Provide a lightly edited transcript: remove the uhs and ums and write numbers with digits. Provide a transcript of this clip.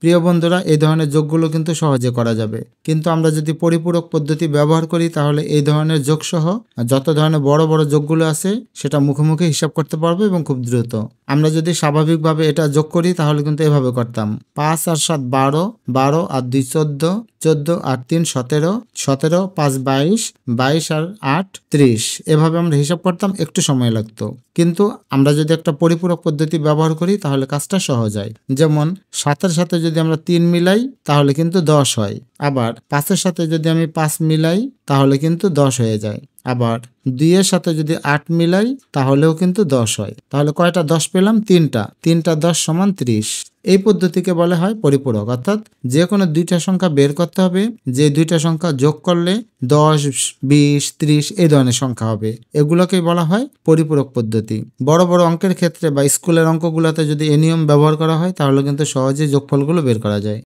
প্রিয় বন্ধুরা, এই ধরনের যোগগুলো কিন্তু সহজে করা যাবে। কিন্তু আমরা যদি পরিপূরক পদ্ধতি ব্যবহার করি তাহলে এই ধরনের যোগসহ যত ধরনের বড় বড় যোগগুলো আছে সেটা মুখোমুখি হিসাব করতে পারবো এবং খুব দ্রুত। আমরা যদি স্বাভাবিকভাবে এটা যোগ করি তাহলে কিন্তু এভাবে করতাম: 5 আর 7 12, 12 আর 2 14, 14 আর 3 17, 17 5 22, 22 আর 8 30। এভাবে আমরা হিসাব করতাম, একটু সময় লাগতো। কিন্তু আমরা যদি একটা পরিপূরক পদ্ধতি ব্যবহার করি তাহলে কাজটা সহজ হয়। যেমন 7-এর সাথে যদি আমরা 3 মিলাই তাহলে কিন্তু 10 হয়। আবার 5-এর সাথে যদি আমি 5 মিলাই তাহলে কিন্তু 10 হয়ে যায়। আবার 2-এর সাথে যদি 8 মিলাই তাহলেও কিন্তু 10 হয়। তাহলে কয়টা 10 পেলাম? 3টা। 3টা 10 সমান 30। এই পদ্ধতিকে বলা হয় পরিপূরক, অর্থাৎ যে কোনো দুইটা সংখ্যা বের করতে হবে, যে দুইটা সংখ্যা যোগ করলে 10, 20, 30 এই ধরনের সংখ্যা হবে। এগুলোকেই বলা হয় পরিপূরক পদ্ধতি। বড় বড় অঙ্কের ক্ষেত্রে বা স্কুলের অঙ্কগুলোতে যদি এই নিয়ম ব্যবহার করা হয় তাহলে কিন্তু সহজেই যোগফলগুলো বের করা যায়।